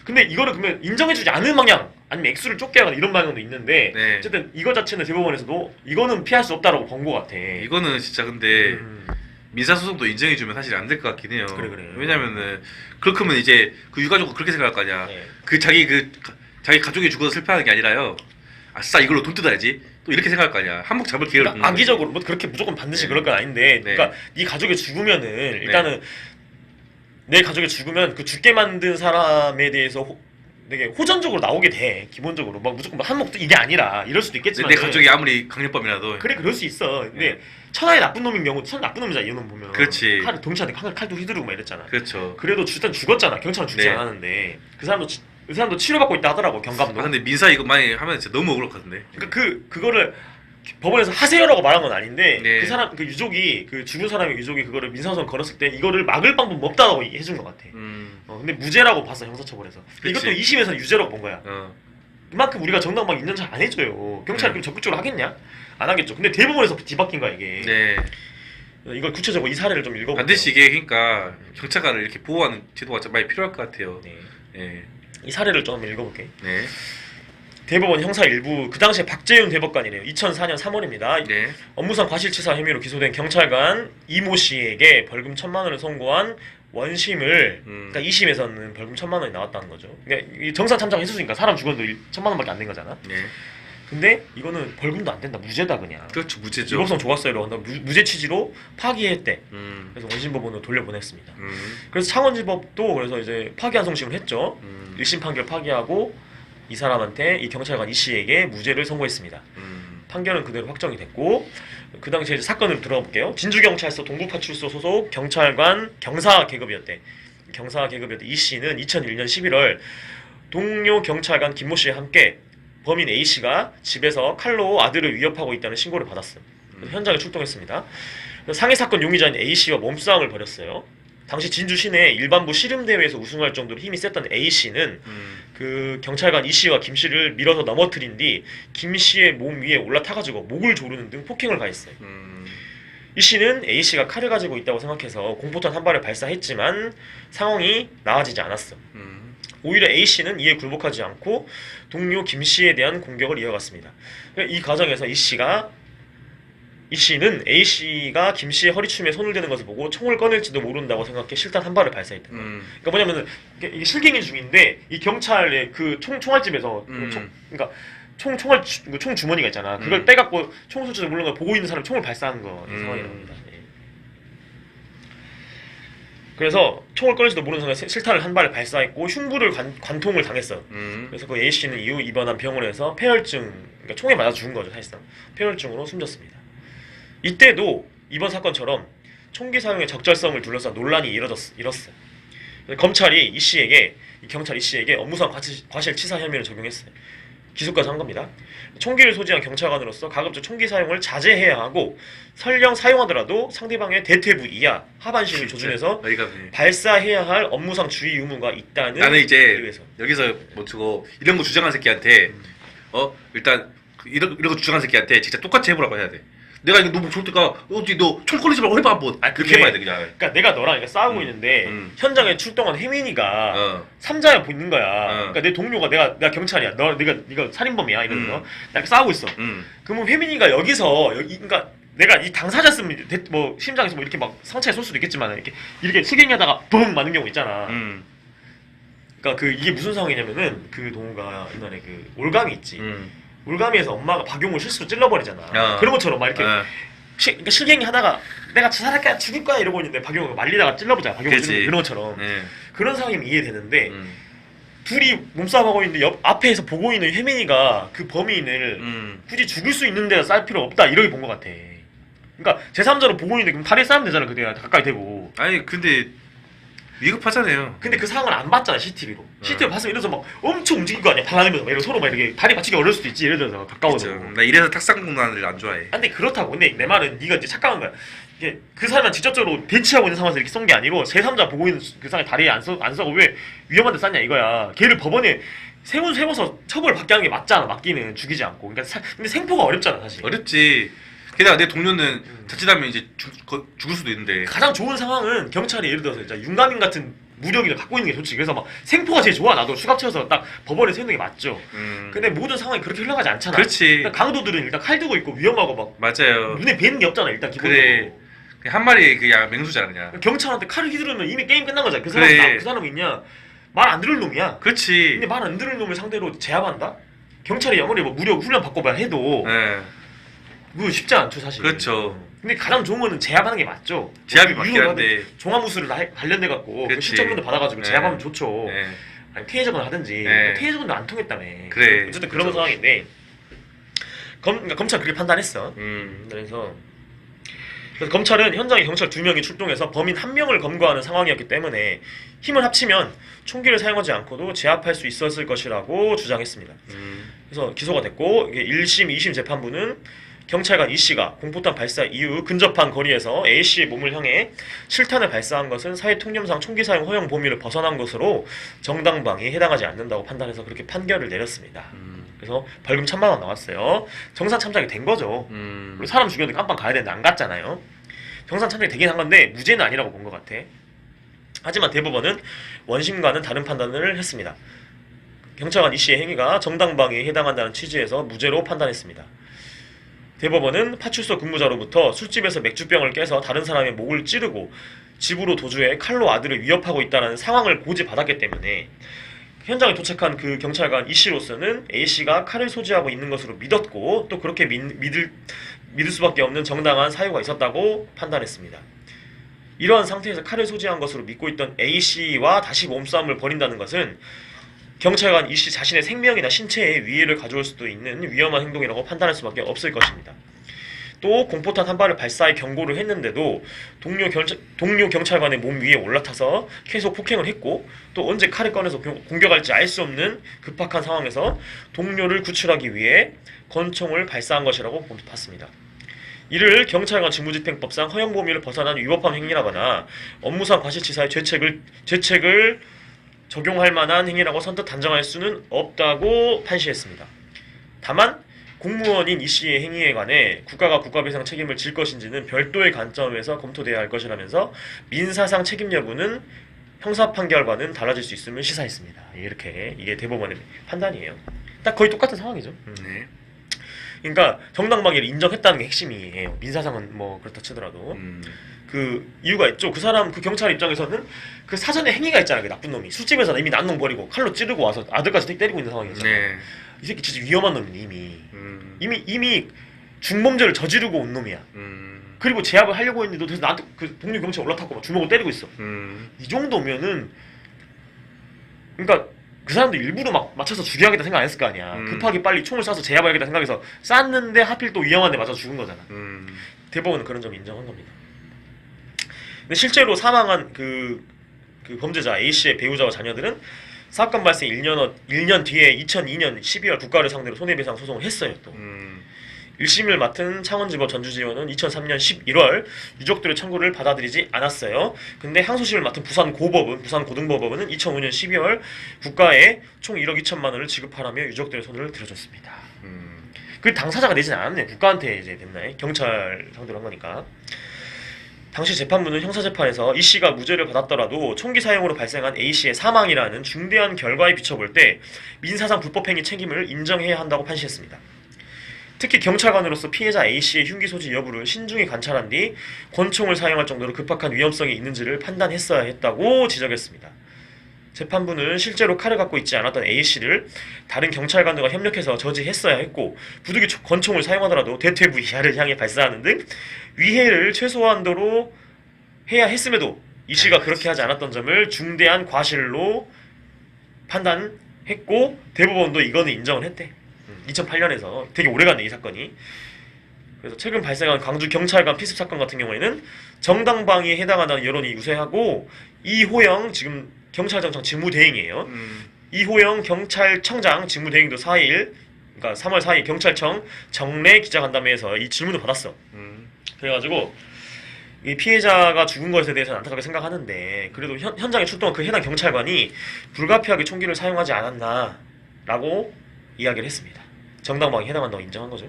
근데 이거를 그러면 인정해주지 않은 방향 아니면 액수를 좁게 하거나 이런 방향도 있는데 네. 어쨌든 이거 자체는 대법원에서도 이거는 피할 수 없다라고 본 것 같아. 이거는 진짜 근데 민사소송도 인정해주면 사실 안 될 것 같긴 해요. 그래. 왜냐면은 그렇게 하면 이제 그 유가족은 그렇게 생각할 거 아니야. 네. 자기 가족이 죽어서 슬퍼하는 게 아니라요. 아싸 이걸로 돈 뜯어야지. 또 이렇게 생각할 거 아니야. 한몫 잡을 기회를 그러니까 악의적으로 뭐 그렇게 무조건 반드시 네. 그럴 건 아닌데 네. 그러니까 네 가족이 죽으면은 일단은 내 가족이 죽으면 그 죽게 만든 사람에 대해서 되게 호전적으로 나오게 돼. 기본적으로 막 무조건 한몫도 이게 아니라 이럴 수도 있겠지만 내 가족이 아무리 강력범이라도 그래 그럴 수 있어. 근데 네. 천하의 나쁜 놈인 경우 천 나쁜 놈이잖아 이 놈 보면. 그렇지. 칼 동시한테 칼도 휘두르고 막 이랬잖아. 그렇지. 그래도 일단 죽었잖아. 경찰은 죽지 네. 않았는데 그 사람도 치료받고 있다 하더라고 경감도. 아 근데 민사 이거 많이 하면 진짜 너무 억울할 것 같은데. 그러니까 그거를 법원에서 하세요라고 말한 건 아닌데 네. 그 사람 그 유족이 그 죽은 사람의 유족이 그거를 민사소송 걸었을 때 이거를 막을 방법 없다라고 해준 것 같아. 근데 무죄라고 봤어 형사처벌에서. 그치. 이것도 2심에서 유죄라고 본 거야. 그만큼 우리가 정당 막 인정 잘 안 해줘요. 경찰이 그럼 적극적으로 하겠냐? 안 하겠죠. 근데 대법원에서 뒤바뀐 거야 이게. 네. 이걸 구체적으로 이 사례를 좀 읽어볼게요. 반드시 이게 그러니까 경찰관을 이렇게 보호하는 제도가 좀 많이 필요할 것 같아요. 네. 네. 이 사례를 좀 한번 읽어볼게. 네. 대법원 형사 일부 그 당시에 박재윤 대법관이래요. 2004년 3월입니다. 네. 업무상 과실치사 혐의로 기소된 경찰관 이모 씨에게 벌금 1,000만 원을 선고한 원심을 그러니까 2심에서는 벌금 1,000만 원이 나왔다는 거죠. 그러니까 이 정상 참작했으니까 사람 죽었는데 1,000만 원밖에 안 된 거잖아. 네. 근데 이거는 벌금도 안 된다. 무죄다 그냥. 그렇죠. 무죄죠. 위법성 조각사유로 한다. 무죄 취지로 파기했대. 음. 그래서 원심법원으로 돌려보냈습니다. 음. 그래서 창원지법도 그래서 이제 파기환송심을 했죠. 음. 1심 판결 파기하고 이 사람한테 이 경찰관 이 씨에게 무죄를 선고했습니다. 판결은 그대로 확정이 됐고 그 당시에 이제 사건을 들어가 볼게요. 진주경찰서 동부파출소 소속 경찰관 경사 계급이었대. 경사 계급이었대. 이 씨는 2001년 11월 동료 경찰관 김모 씨와 함께 범인 A 씨가 집에서 칼로 아들을 위협하고 있다는 신고를 받았어요. 그래서 현장에 출동했습니다. 상해 사건 용의자인 A 씨와 몸싸움을 벌였어요. 당시 진주 시내 일반부 씨름 대회에서 우승할 정도로 힘이 셌던 A 씨는 그 경찰관 이 씨와 김 씨를 밀어서 넘어뜨린 뒤 김 씨의 몸 위에 올라타가지고 목을 조르는 등 폭행을 가했어요. 이 씨는 A 씨가 칼을 가지고 있다고 생각해서 공포탄 한 발을 발사했지만 상황이 나아지지 않았어. 오히려 A 씨는 이에 굴복하지 않고 동료 김 씨에 대한 공격을 이어갔습니다. 이 과정에서 이 씨는 A 씨가 김 씨의 허리춤에 손을 대는 것을 보고 총을 꺼낼지도 모른다고 생각해 실탄 한 발을 발사했다. 그러니까 뭐냐면은 이게 실갱이 중인데 이 경찰의 그 총알집에서 그러니까 총 주머니가 있잖아. 그걸 빼갖고 총 쏠지도 모르는 걸 보고 있는 사람이 총을 발사하는 거 상황이라고 합니다. 예. 그래서 총을 꺼낼지도 모르는 순간 실탄을 한 발을 발사했고 흉부를 관통을 당했어. 그래서 그 A 씨는 이후 입원한 병원에서 폐혈증, 그러니까 총에 맞아 죽은 거죠 사실상. 폐혈증으로 숨졌습니다. 이때도 이번 사건처럼 총기 사용의 적절성을 둘러싼 논란이 일었어요. 검찰이 경찰 이 씨에게 업무상 과실치사 혐의를 적용했어요. 기소까지 한 겁니다. 총기를 소지한 경찰관으로서 가급적 총기 사용을 자제해야 하고 설령 사용하더라도 상대방의 대퇴부 이하 하반신을 조준해서 발사해야 할 업무상 주의 의무가 있다는 나는 이제 이유에서. 여기서 뭐 저거 이런 거 주장한 새끼한테 일단 이런 거 주장한 새끼한테 진짜 똑같이 해보라고 해야 돼. 내가 이거 너무 좋을 때가 어디 너총 걸리지 말고 해봐 한번. 아, 그렇게 그게- 해봐야 돼 그냥. 그러니까 내가 너랑 이렇게 싸우고 있는데 현장에 출동한 혜민이가 삼자야 보이는 거야. 그러니까 내 동료가 내가 경찰이야. 네가 살인범이야 이러면서 나 이렇게 싸우고 있어. 그러면 혜민이가 여기서 그러니까 내가 이 당사자였으면 뭐 심장에서 뭐 이렇게 막 상처에 쏠 수도 있겠지만 이렇게 실갱이하다가 붕 맞는 경우 있잖아. 그러니까 이게 무슨 상황이냐면은 그 동우가 옛날에 그 올가미 있지. 올가미에서 엄마가 박용을 실수로 찔러버리잖아. 그런 것처럼 막 이렇게 그러니까 실갱이 하다가 내가 자살할 거야 죽일 거야 이러고 있는데 박용을 말리다가 찔러보자. 박용을 찔러 이런 것처럼 그런 상황이면 이해되는데 둘이 몸싸움하고 있는데 앞에서 보고 있는 혜민이가 그 범인을 굳이 죽일 수 있는 데다 쌀 필요 없다 이렇게 본 것 같아. 그러니까 제3자로 보고 있는데 그럼 다리에 싸면 되잖아. 그대가 가까이 대고. 아니 근데 위급하잖아요. 근데 그 상황을 안 봤잖아 CCTV로. CCTV 봤으면 이래서 막 엄청 움직일 거 아니야. 발라내면서 막 이렇게 서로 막 이렇게 다리 받치기 어려울 수도 있지. 예를 들어서 가까워서. 그쵸. 나 이래서 탁상공단을 안 좋아해. 근데 그렇다고. 근데 내 말은 네가 이제 착각한 거야. 이게 그 사람은 직접적으로 대치하고 있는 상황에서 이렇게 쏜 게 아니고 제3자 보고 있는 그 사람이 다리에 안 쏘고 왜 위험한 데 쐈냐 이거야. 걔를 법원에 세워서 처벌을 받게 하는 게 맞잖아. 맞기는 죽이지 않고. 그러니까 근데 생포가 어렵잖아 사실. 어렵지. 게다가 내 동료는 자칫하면 이제 죽을 수도 있는데. 가장 좋은 상황은 경찰이 예를 들어서 진짜 윤가민 같은 무력을 갖고 있는 게 좋지. 그래서 막 생포가 제일 좋아. 나도 수갑 채워서 딱 법원에 세우는 게 맞죠. 근데 모든 상황이 그렇게 흘러가지 않잖아. 그렇지. 일단 강도들은 일단 칼 들고 있고 위험하고 막 맞아요. 눈에 뵈는 게 없잖아. 일단 기본적으로. 그래. 한 마리 그냥 맹수잖아 그냥. 경찰한테 칼을 휘두르면 이미 게임 끝난 거잖아. 그 그래. 사람은 그 사람은 있냐? 말 안 들을 놈이야. 그렇지. 근데 말 안 들을 놈을 상대로 제압한다? 경찰이 아무리 뭐 무력 훈련 받고 해도 네. 그거 쉽지 않죠 사실. 그렇죠. 근데 가장 좋은 거는 제압하는 게 맞죠. 제압이 뭐 맞긴 한데. 종합무술을 관련돼 갖고 그 그렇지. 실전면도 받아가지고 네. 제압하면 좋죠. 네. 아니 퇴해적을 하든지. 네. 퇴해적은도 안 통했다며. 그래. 어쨌든 그런 그죠. 상황인데 그러니까 검찰 그렇게 판단했어. 그래서 검찰은 현장에 경찰 2명이 출동해서 범인 1명을 검거하는 상황이었기 때문에 힘을 합치면 총기를 사용하지 않고도 제압할 수 있었을 것이라고 주장했습니다. 그래서 기소가 됐고 이게 1심, 2심 재판부는 경찰관 E씨가 공포탄 발사 이후 근접한 거리에서 A씨의 몸을 향해 실탄을 발사한 것은 사회통념상 총기 사용 허용 범위를 벗어난 것으로 정당방위에 해당하지 않는다고 판단해서 그렇게 판결을 내렸습니다. 그래서 벌금 1,000만 원 나왔어요. 정산 참작이 된 거죠. 우리 사람 죽였는데 깜빵 가야 되는데 안 갔잖아요. 정산 참작이 되긴 한 건데 무죄는 아니라고 본 것 같아. 하지만 대법원은 원심과는 다른 판단을 했습니다. 경찰관 E씨의 행위가 정당방위에 해당한다는 취지에서 무죄로 판단했습니다. 대법원은 파출소 근무자로부터 술집에서 맥주병을 깨서 다른 사람의 목을 찌르고 집으로 도주해 칼로 아들을 위협하고 있다는 상황을 고지받았기 때문에 현장에 도착한 그 경찰관 E씨로서는 A씨가 칼을 소지하고 있는 것으로 믿었고 또 그렇게 믿을 수밖에 없는 정당한 사유가 있었다고 판단했습니다. 이러한 상태에서 칼을 소지한 것으로 믿고 있던 A씨와 다시 몸싸움을 벌인다는 것은 경찰관 E씨 자신의 생명이나 신체에 위해를 가져올 수도 있는 위험한 행동이라고 판단할 수밖에 없을 것입니다. 또 공포탄 한 발을 발사해 경고를 했는데도 동료 경찰관의 몸 위에 올라타서 계속 폭행을 했고 또 언제 칼을 꺼내서 공격할지 알 수 없는 급박한 상황에서 동료를 구출하기 위해 권총을 발사한 것이라고 봤습니다. 이를 경찰관 직무집행법상 허용 범위를 벗어난 위법한 행위라거나 업무상 과실치사의 죄책을 적용할 만한 행위라고 선뜻 단정할 수는 없다고 판시했습니다. 다만 공무원인 E씨의 행위에 관해 국가가 국가배상 책임을 질 것인지는 별도의 관점에서 검토돼야 할 것이라면서 민사상 책임 여부는 형사 판결과는 달라질 수 있음을 시사했습니다. 이렇게 이게 대법원의 판단이에요. 딱 거의 똑같은 상황이죠. 네. 그러니까 정당방위를 인정했다는 게 핵심이에요. 민사상은 뭐 그렇다 치더라도 그 이유가 있죠. 그 사람 그 경찰 입장에서는 그 사전에 행위가 있잖아요. 그 나쁜 놈이 술집에서 이미 난 놈 버리고 칼로 찌르고 와서 아들까지 때리고 있는 상황이잖아요. 네. 이 새끼 진짜 위험한 놈이니 이미 중범죄를 저지르고 온 놈이야. 그리고 제압을 하려고 했는데 그래서 나한테 그 동료 경찰 올라타고 막 주먹을 때리고 있어. 이 정도면은 그러니까 그 사람도 일부러 막 맞춰서 죽여야겠다 생각 안 했을 거 아니야. 급하게 빨리 총을 쏴서 제압해야겠다 생각해서 쐈는데 하필 또 위험한데 맞아서 죽은 거잖아. 대법원은 그런 점 인정한 겁니다. 근데 실제로 사망한 그 범죄자 A씨의 배우자와 자녀들은 사건 발생 1년 뒤에 2002년 12월 국가를 상대로 손해배상 소송을 했어요. 또 1심을 맡은 창원지법 전주지원은 2003년 11월 유족들의 청구를 받아들이지 않았어요. 근데 항소심을 맡은 부산고등법원은 2005년 12월 국가에 총 1억 2천만 원을 지급하라며 유족들의 손을 들어줬습니다. 그 당사자가 내진 않았네. 국가한테 이제 됐나요? 경찰 상대로 한 거니까. 당시 재판부는 형사재판에서 이 씨가 무죄를 받았더라도 총기 사용으로 발생한 A 씨의 사망이라는 중대한 결과에 비춰볼 때 민사상 불법행위 책임을 인정해야 한다고 판시했습니다. 특히 경찰관으로서 피해자 A 씨의 흉기 소지 여부를 신중히 관찰한 뒤 권총을 사용할 정도로 급박한 위험성이 있는지를 판단했어야 했다고 지적했습니다. 재판부는 실제로 칼을 갖고 있지 않았던 A 씨를 다른 경찰관들과 협력해서 저지했어야 했고 부득이 권총을 사용하더라도 대퇴부 이하를 향해 발사하는 등 위해를 최소한도로 해야 했음에도 이 씨가 그렇게 하지 않았던 점을 중대한 과실로 판단했고 대법원도 이거는 인정을 했대. 2008년에서 되게 오래갔네 이 사건이. 그래서 최근 발생한 광주 경찰관 피습 사건 같은 경우에는 정당방위에 해당한다는 여론이 우세하고 이호영 지금 경찰청장 직무대행이에요. 이호영 경찰청장 직무대행도 4일 그러니까 3월 4일 경찰청 정례 기자간담회에서 이 질문을 받았어. 그래가지고 이 피해자가 죽은 것에 대해서는 안타깝게 생각하는데 그래도 현장에 출동한 그 해당 경찰관이 불가피하게 총기를 사용하지 않았나라고 이야기를 했습니다. 정당방위에 해당한다고 인정한 거죠.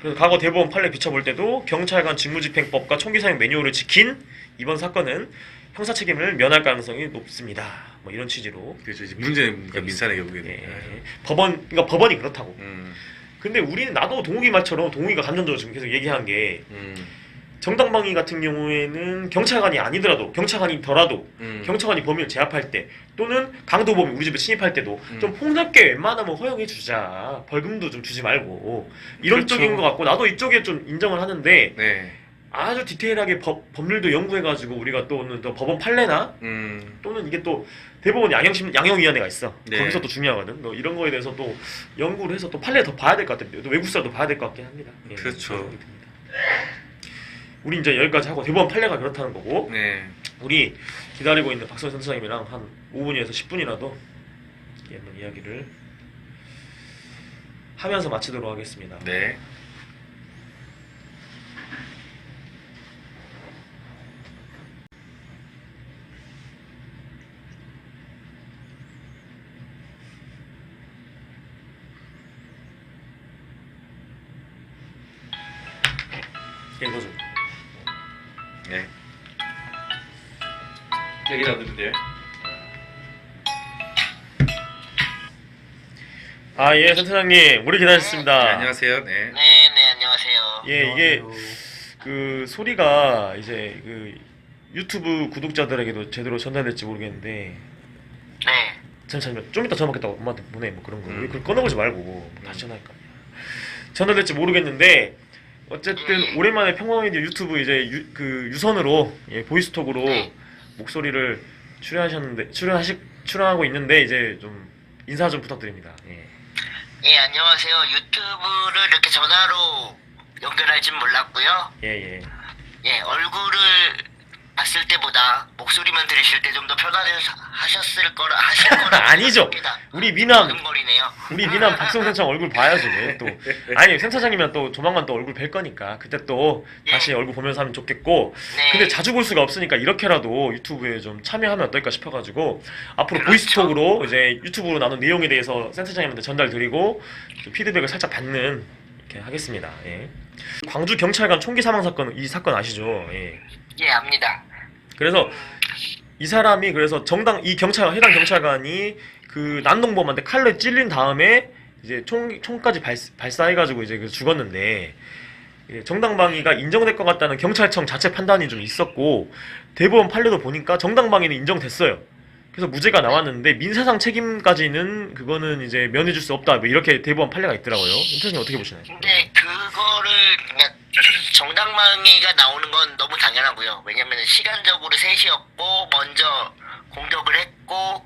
그래서 과거 대법원 판례 비춰볼 때도 경찰관 직무집행법과 총기 사용 매뉴얼을 지킨 이번 사건은 형사 책임을 면할 가능성이 높습니다. 뭐 이런 취지로. 그렇죠. 이제 문제는 그러니까 민사의 경우에는. 그러니까 법원이 그렇다고. 근데 우리는 나도 동욱이 말처럼 동욱이가 감정적으로 지금 계속 얘기한 게 정당방위 같은 경우에는 경찰관이 아니더라도 경찰관이더라도 경찰관이 범인을 제압할 때 또는 강도범이 우리 집에 침입할 때도 좀 폭넓게 웬만하면 허용해 주자. 벌금도 좀 주지 말고 이런 그렇죠. 쪽인 것 같고 나도 이쪽에 좀 인정을 하는데 네. 아주 디테일하게 법률도 연구해가지고 우리가 또는 또 법원 판례나 또는 이게 또 대법원 양형위원회가 있어. 네. 거기서 또 중요하거든. 또 이런 거에 대해서 또 연구를 해서 또 판례 더 봐야 될 것 같아요. 또 외국사도 봐야 될 것 같긴 합니다. 예, 그렇죠. 그런 생각이 듭니다. 우리 이제 여기까지 하고 대법원 판례가 그렇다는 거고 네. 우리 기다리고 있는 박선 선생님이랑 한 5분에서 10분이라도 한번 이야기를 하면서 마치도록 하겠습니다. 네. 이거죠. 네. 얘기를 안 듣는데요? 아, 예, 센터장님, 오래 기다렸습니다. 네, 안녕하세요. 네. 네, 안녕하세요. 예, 이게 그 소리가 이제 그 유튜브 구독자들에게도 제대로 전달될지 모르겠는데, 네. 잠시만요. 좀 이따 전화 받겠다고 엄마한테 보내, 뭐 그런 거. 우리 그걸 꺼내보지 말고 다시 전화할 거 아니야. 전달될지 모르겠는데, 어쨌든 오랜만에 평범이들 유튜브 이제 그 유선으로 예, 보이스톡으로 목소리를 출연하고 있는데 이제 좀 인사 좀 부탁드립니다. 예. 예, 안녕하세요. 유튜브를 이렇게 전화로 연결할진 몰랐고요. 예, 예. 예, 얼굴을 봤을 때보다 목소리만 들으실 때 좀 더 편안하셨을 거라 하실 거라 아니죠. 생각합니다. 우리 미남 거리네요. 박성 센터장 얼굴 봐야죠. 왜 또. 아니 센터장이면 또 조만간 또 얼굴 뵐 거니까 그때 또 다시 얼굴 보면서 하면 좋겠고. 네. 근데 자주 볼 수가 없으니까 이렇게라도 유튜브에 좀 참여하면 어떨까 싶어가지고 앞으로 그렇죠. 보이스톡으로 이제 유튜브로 나눈 내용에 대해서 센터장님한테 전달드리고 좀 피드백을 살짝 받는 이렇게 하겠습니다. 예. 광주 경찰관 총기 사망 사건 이 사건 아시죠? 예. 예, 압니다. 그래서 이 사람이 그래서 해당 경찰관이 그 난동범한테 칼로 찔린 다음에 이제 총까지 발사해가지고 이제 죽었는데 정당방위가 인정될 것 같다는 경찰청 자체 판단이 좀 있었고 대법원 판례도 보니까 정당방위는 인정됐어요. 그래서 무죄가 나왔는데 민사상 책임까지는 그거는 이제 면해줄 수 없다 뭐 이렇게 대법원 판례가 있더라고요. 선생님 어떻게 보시나요? 근데 그거를 그냥 정당방위가 나오는 건 너무 당연하고요. 왜냐면 시간적으로 셋이었고 먼저 공격을 했고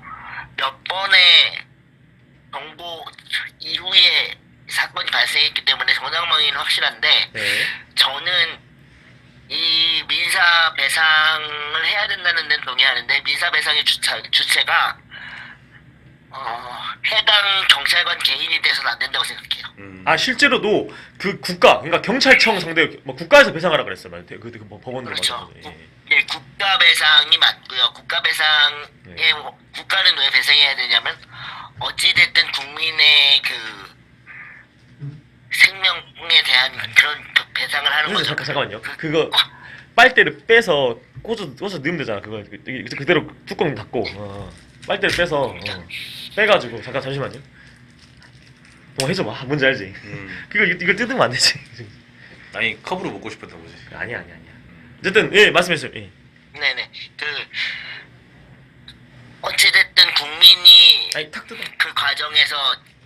몇 번의 정보 이후에 사건이 발생했기 때문에 정당방위는 확실한데 네. 저는 이 민사 배상을 해야 된다는 데는 동의하는데 민사 배상의 주체가 해당 경찰관 개인이 돼서는 안 된다고 생각해요. 아 실제로도 그 그러니까 경찰청 상대 뭐 국가에서 배상하라 그랬어요. 그 법원들 그렇죠. 예. 예, 국가 배상이 맞고요. 국가 배상에 네. 국가는 왜 배상해야 되냐면 어찌 됐든 국민의 그 생명에 대한 그런 배상을 하는 그래서 거죠. 잠깐만요. 그거 빨대를 빼서 꽂아서 넣으면 되잖아. 그거 그대로 뚜껑 닫고 빨대를 빼서 빼가지고 잠시만요. 해줘봐. 뭔지 알지? 이거 뜯으면 안 되지. 아니 컵으로 먹고 싶었던 거지. 아니야. 어쨌든 예 말씀해주세요. 예. 네네. 어찌됐든 국민이 아니 탁 뜯어. 그 과정에서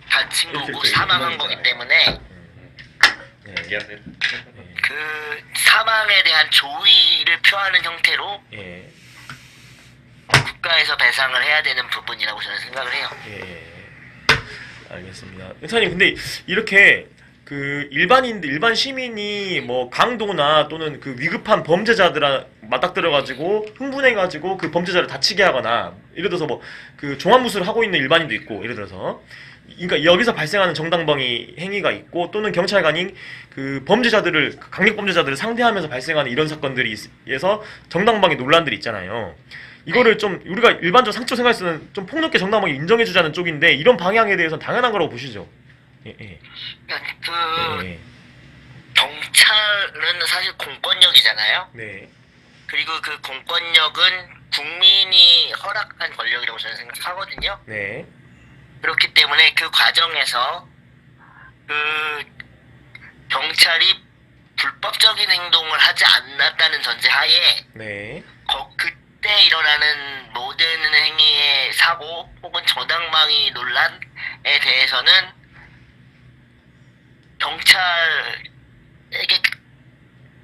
다친 거고 이렇게 사망한 이렇게 거기 때문에 예. 미안해. 그 사망에 대한 조의를 표하는 형태로 예. 국가에서 배상을 해야 되는 부분이라고 저는 생각을 해요. 예. 알겠습니다. 의사님 근데 이렇게 그 일반 시민이 뭐 강도나 또는 그 위급한 범죄자들 맞닥뜨려가지고 흥분해가지고 그 범죄자를 다치게 하거나 예를 들어서 뭐 그 종합무술을 하고 있는 일반인도 있고 예를 들어서 그러니까 여기서 발생하는 정당방위 행위가 있고 또는 경찰관이 그 범죄자들을 강력 범죄자들을 상대하면서 발생하는 이런 사건들이 있어서 정당방위 논란들이 있잖아요. 이거를 좀 우리가 일반적 상투 생활에서는 좀 폭넓게 정당방위 인정해주자는 쪽인데 이런 방향에 대해서는 당연한 거라고 보시죠. 예. 그러니까 예. 경찰은 사실 공권력이잖아요. 네. 그리고 그 공권력은 국민이 허락한 권력이라고 저는 생각하거든요. 네. 그렇기 때문에 그 과정에서 그 경찰이 불법적인 행동을 하지 않았다는 전제하에 네. 그때 일어나는 모든 행위의 사고 혹은 정당방위 논란에 대해서는 경찰에게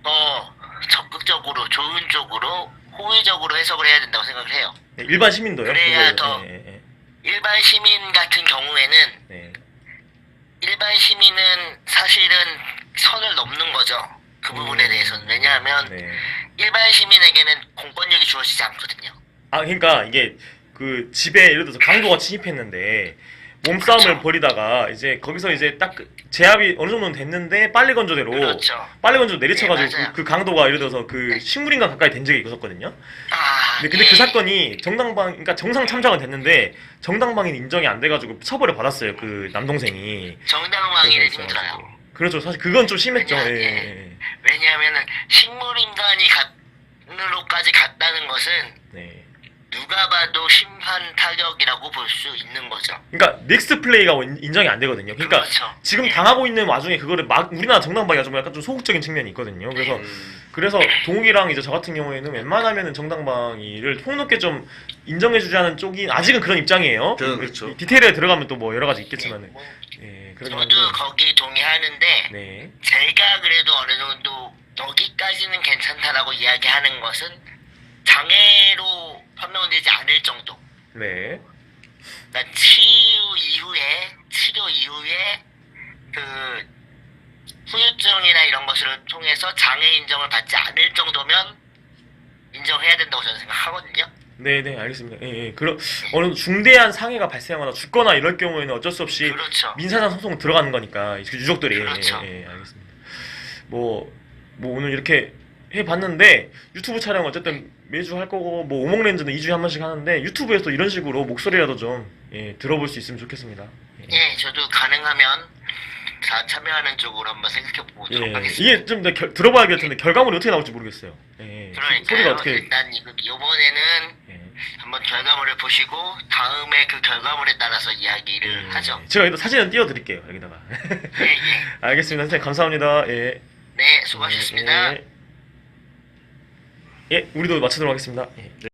더 적극적으로 좋은 쪽으로 호의적으로 해석을 해야 된다고 생각을 해요. 네, 일반 시민도요? 그래야 이거요. 더- 예. 일반 시민 같은 경우에는 네. 일반 시민은 사실은 선을 넘는 거죠. 그 부분에 대해서는. 왜냐하면 네. 일반 시민에게는 공권력이 주어지지 않거든요. 그러니까 이게 그 집에 예를 들어서 강도가 침입했는데 몸싸움을 그렇죠. 벌이다가 이제 거기서 이제 딱 제압이 어느 정도는 됐는데 빨리 건조대로 그렇죠. 내리쳐가지고 네, 맞아요. 그 강도가 예를 들어서 그 네. 식물인간 가까이 된 적이 있었거든요. 근데 예. 그 사건이 그러니까 정상 참작은 됐는데 정당방위는 인정이 안 돼가지고 처벌을 받았어요. 그 남동생이. 정당방위는 그래서 힘들어요. 그렇죠. 사실 그건 좀 심했죠. 왜냐- 예. 예. 왜냐하면은 식물인간이 으로까지 갔다는 것은 네. 누가 봐도 심한 타격이라고 볼 수 있는 거죠. 그러니까 믹스 플레이가 인정이 안 되거든요. 그러니까 그렇죠. 지금 예. 당하고 있는 와중에 그거를 막 우리나라 정당방위가 좀 약간 좀 소극적인 측면이 있거든요. 그래서 동욱이랑 이제 저 같은 경우에는 웬만하면은 정당방위를 폭넓게 좀 인정해주자는 쪽이 아직은 그런 입장이에요. 저는 그렇죠. 디테일에 들어가면 또 뭐 여러 가지 있겠지만은. 뭐, 예, 그런 저도 거기 동의하는데 네. 제가 그래도 어느 정도 여기까지는 괜찮다라고 이야기하는 것은 장애로 판명되지 않을 정도. 네. 그러니까 치료 이후에 그 후유증이나 이런 것을 통해서 장애 인정을 받지 않을 정도면 인정해야 된다고 저는 생각하거든요. 네네 알겠습니다. 예, 예. 어느 중대한 상해가 발생하거나 죽거나 이럴 경우에는 어쩔 수 없이 그렇죠. 민사상 소송 들어가는 거니까 그 유족들이. 그렇죠. 예, 알겠습니다. 뭐 오늘 이렇게 해봤는데 유튜브 촬영 어쨌든 매주 할 거고 뭐 오목렌즈는 2주에 한 번씩 하는데 유튜브에서 이런 식으로 목소리라도 좀 들어볼 수 있으면 좋겠습니다. 예, 저도 가능하면 다 참여하는 쪽으로 한번 생각해 보도록 하겠습니다. 이게 좀 들어봐야겠는데 결과물이 어떻게 나올지 모르겠어요. 소리가 그러니까요. 어떻게 일단 이번에는 한번 결과물을 보시고 다음에 그 결과물에 따라서 이야기를 하죠. 제가 여기다 사진은 띄워드릴게요. 여기다가. 예, 예. 알겠습니다. 선생님 감사합니다. 예. 네, 수고하셨습니다. 예, 우리도 마치도록 하겠습니다. 예.